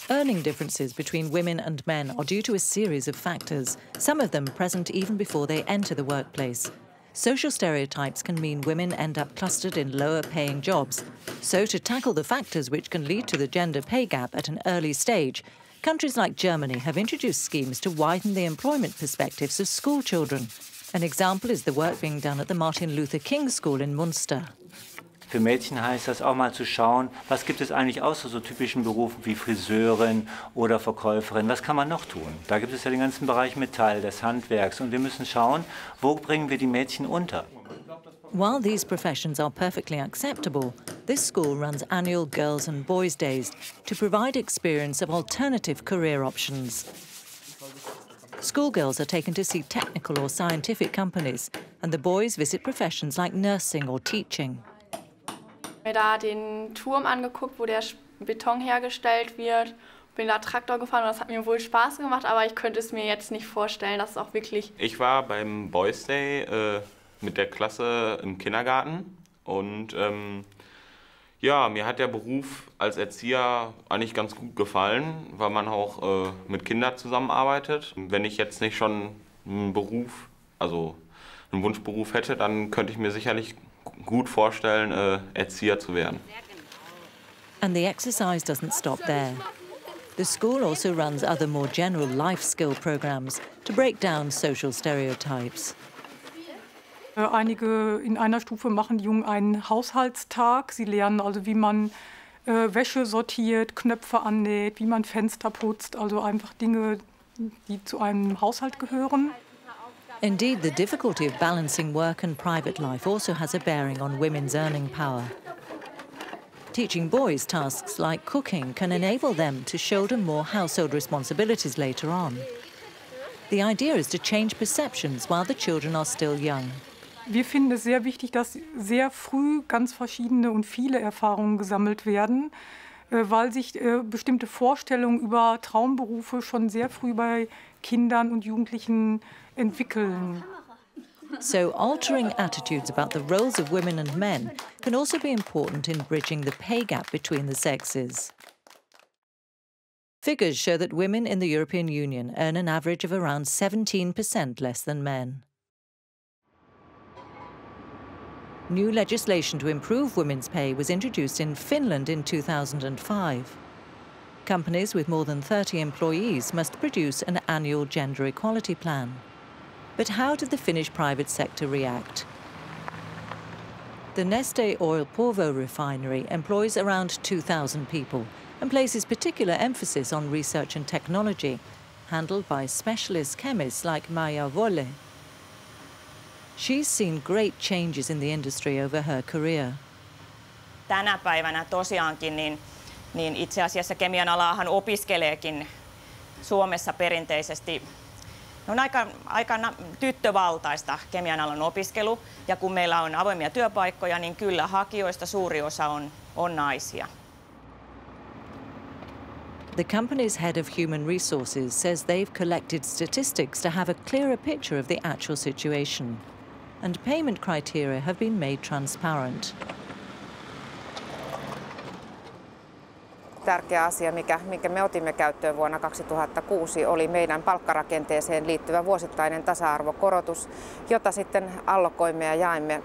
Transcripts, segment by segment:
Earning differences between women and men are due to a series of factors, some of them present even before they enter the workplace. Social stereotypes can mean women end up clustered in lower-paying jobs. So to tackle the factors which can lead to the gender pay gap at an early stage, countries like Germany have introduced schemes to widen the employment perspectives of school children. An example is the work being done at the Martin Luther King School in Munster. Für Mädchen heißt das auch mal zu schauen, was gibt es eigentlich außer so typischen Berufen wie Friseurin oder Verkäuferin, was kann man noch tun? Da gibt es ja den ganzen Bereich Metall, des Handwerks und wir müssen schauen, wo bringen wir die Mädchen unter? While these professions are perfectly acceptable, this school runs annual Girls and Boys Days to provide experience of alternative career options. Schoolgirls are taken to see technical or scientific companies, and the boys visit professions like nursing or teaching. Ich habe mir da den Turm angeguckt, wo der Beton hergestellt wird. Bin da Traktor gefahren und das hat mir wohl Spaß gemacht, aber ich könnte es mir jetzt nicht vorstellen, dass es auch wirklich... Ich war beim Boys Day mit der Klasse im Kindergarten und ja, mir hat der Beruf als Erzieher eigentlich ganz gut gefallen, weil man auch mit Kindern zusammenarbeitet. Wenn ich jetzt nicht schon einen Beruf, also einen Wunschberuf hätte, dann könnte ich mir sicherlich gut vorstellen, Erzieher zu werden. And the exercise doesn't stop there. The school also runs other more general life skill programs to break down social stereotypes. Einige in einer Stufe machen die Jungen einen Haushaltstag. Sie lernen also, wie man Wäsche sortiert, Knöpfe annäht, wie man Fenster putzt, also einfach Dinge, die zu einem Haushalt gehören. Indeed, the difficulty of balancing work and private life also has a bearing on women's earning power. Teaching boys tasks like cooking can enable them to shoulder more household responsibilities later on. The idea is to change perceptions while the children are still young. Wir finden es sehr wichtig, dass sehr früh ganz verschiedene und viele Erfahrungen gesammelt werden, weil sich bestimmte Vorstellungen über Traumberufe schon sehr früh bei Kindern und Jugendlichen entwickeln. So altering attitudes about the roles of women and men can also be important in bridging the pay gap between the sexes. Figures show that women in the European Union earn an average of around 17% less than men. New legislation to improve women's pay was introduced in Finland in 2005. Companies with more than 30 employees must produce an annual gender equality plan. But how did the Finnish private sector react? The Neste Oil Porvoo refinery employs around 2,000 people and places particular emphasis on research and technology, handled by specialist chemists like Maija Volle. She's seen great changes in the industry over her career. Tänä päivänä tosiaankin niin itse asiassa kemian alaahan opiskeleekin Suomessa perinteisesti. On aika tyttövaltaista kemian alan opiskelu, ja kun meillä on avoimia työpaikkoja, niin kyllä hakijoista suuri osa on naisia. The company's head of human resources says they've collected statistics to have a clearer picture of the actual situation, and payment criteria have been made transparent. Tärkeä asia, minkä me otimme käyttöön vuonna 2006, oli meidän palkkarakenteeseen liittyvä vuosittainen tasa-arvokorotus, jota sitten allokoimme ja jaimme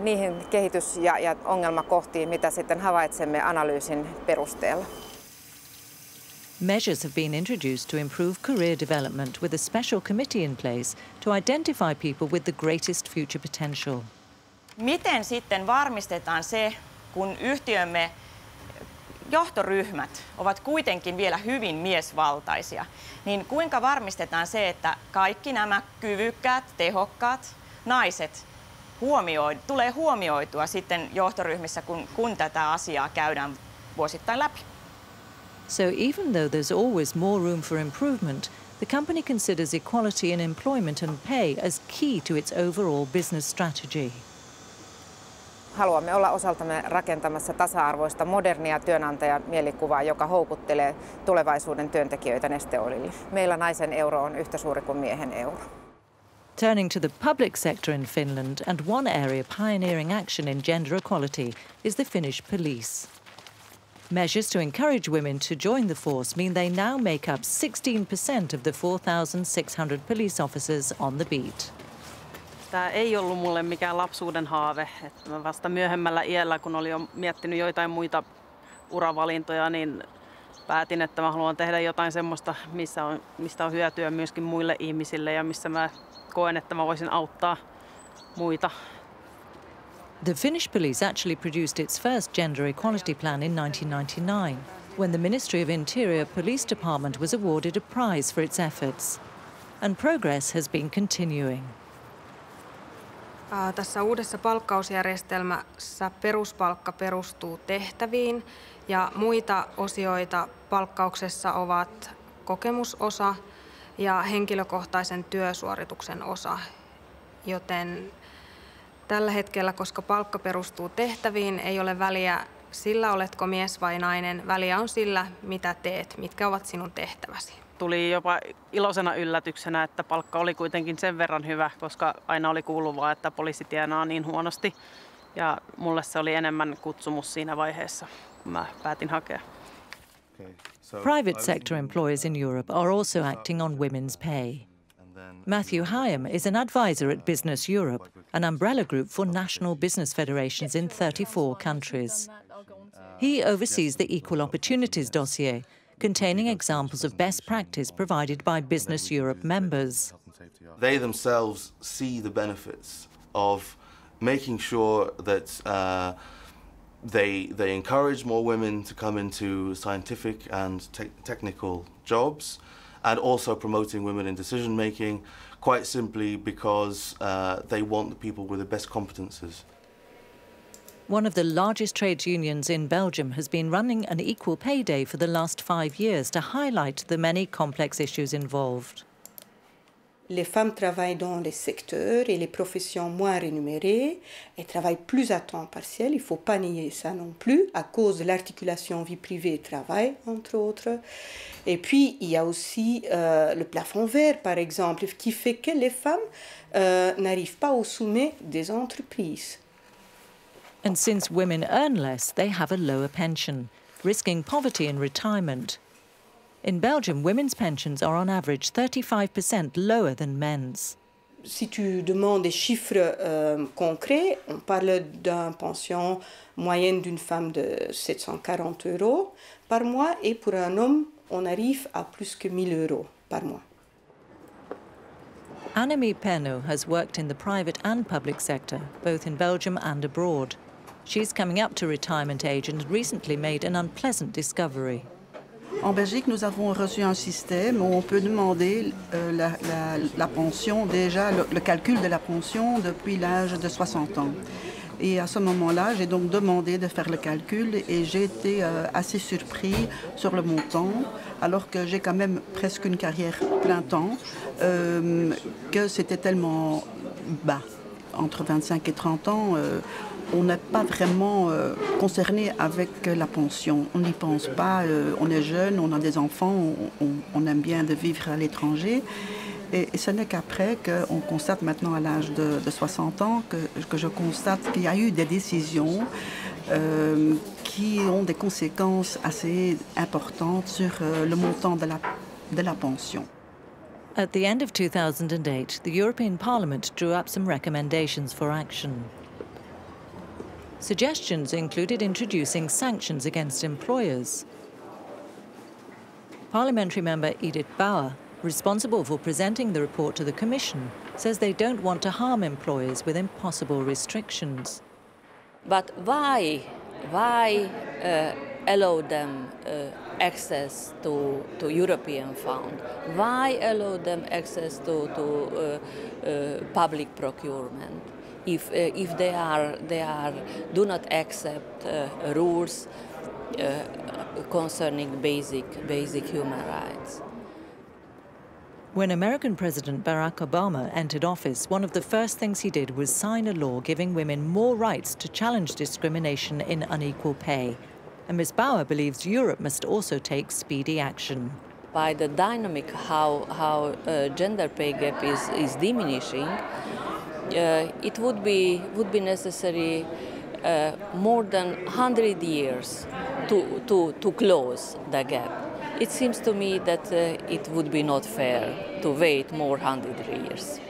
niihin kehitys- ja ongelmakohtiin, mitä sitten havaitsemme analyysin perusteella. Measures have been introduced to improve career development with a special committee in place to identify people with the greatest future potential. Miten sitten varmistetaan se, kun yhtiömme johtoryhmät ovat kuitenkin vielä hyvin miesvaltaisia, niin kuinka varmistetaan se, että kaikki nämä kyvykkäät, tehokkaat naiset tulee huomioitua sitten johtoryhmissä, kun tätä asiaa käydään vuosittain läpi? So even though there's always more room for improvement, the company considers equality in employment and pay as key to its overall business strategy. Haluamme olla osaltamme rakentamassa tasa-arvoista modernia työnantajamielikuvaa, joka houkuttelee tulevaisuuden työntekijöitä Neste Oilille. Meillä naisen euro on yhtä suuri kuin miehen euro. Turning to the public sector in Finland, and one area pioneering action in gender equality is the Finnish police. Measures to encourage women to join the force mean they now make up 16% of the 4,600 police officers on the beat. Tämä ei ollut mulle mikään lapsuuden haave. Että mä vasta myöhemmällä iällä, kun olin jo miettinyt joitain muita uravalintoja, niin päätin, että mä haluan tehdä jotain semmoista, mistä on hyötyä myöskin muille ihmisille ja missä mä koen, että mä voisin auttaa muita. The Finnish police actually produced its first gender equality plan in 1999, when the Ministry of Interior Police Department was awarded a prize for its efforts. And progress has been continuing. Tässä uudessa palkkausjärjestelmässä peruspalkka perustuu tehtäviin ja muita osioita palkkauksessa ovat kokemusosa ja henkilökohtaisen työsuorituksen osa. Joten tällä hetkellä, koska palkka perustuu tehtäviin, ei ole väliä sillä, oletko mies vai nainen. Väliä on sillä, mitä teet, mitkä ovat sinun tehtäväsi. Tuli jopa iloisena yllätyksenä, että palkka oli kuitenkin sen verran hyvä, koska aina oli kuuluvaa, että poliisi tienaa niin huonosti. Ja mulle se oli enemmän kutsumus siinä vaiheessa, kun mä päätin hakea. Private sector employers in Europe are also acting on women's pay. Matthew Hyam is an advisor at Business Europe, an umbrella group for national business federations in 34 countries. He oversees the Equal Opportunities dossier, containing examples of best practice provided by Business Europe members. They themselves see the benefits of making sure that they encourage more women to come into scientific and technical jobs, and also promoting women in decision making, quite simply because they want the people with the best competences. One of the largest trade unions in Belgium has been running an equal pay day for the last 5 years to highlight the many complex issues involved. Les femmes travaillent dans les secteurs et les professions moins rémunérées. Elles travaillent plus à temps partiel, il ne faut pas nier ça non plus, à cause de l'articulation vie privée et travail, entre autres. Et puis, il y a aussi le plafond vert, par exemple, qui fait que les femmes n'arrivent pas au sommet des entreprises. And since women earn less, they have a lower pension, risking poverty in retirement. In Belgium, women's pensions are on average 35% lower than men's. Si tu demandes des chiffres concrets, on parle d'une pension moyenne d'une femme de 740 € par mois et pour un homme, on arrive à plus que 1 000 € par mois. Annemie Penot has worked in the private and public sector, both in Belgium and abroad. She's coming up to retirement age and recently made an unpleasant discovery. En Belgique, nous avons reçu un système où on peut demander la pension, déjà le calcul de la pension depuis l'âge de 60 ans. Et à ce moment-là, j'ai donc demandé de faire le calcul et j'ai été assez surpris sur le montant, alors que j'ai quand même presque une carrière plein temps, que c'était tellement bas. Entre 25 et 30 ans, on n'est pas vraiment concerné avec la pension. On n'y pense pas, on est jeune, on a des enfants, on aime bien de vivre à l'étranger. Et ce n'est qu'après qu'on constate maintenant à l'âge de 60 ans que je constate qu'il y a eu des décisions qui ont des conséquences assez importantes sur le montant de la pension. At the end of 2008, the European Parliament drew up some recommendations for action. Suggestions included introducing sanctions against employers. Parliamentary member Edith Bauer, responsible for presenting the report to the Commission, says they don't want to harm employers with impossible restrictions. But why allow them access to European fund? Why allow them access to public procurement? If they do not accept rules concerning basic human rights. When American President Barack Obama entered office, one of the first things he did was sign a law giving women more rights to challenge discrimination in unequal pay. And Ms. Bauer believes Europe must also take speedy action. By the dynamic how gender pay gap is diminishing, it would be necessary more than 100 years to close the gap. It seems to me that it would be not fair to wait more 100 years.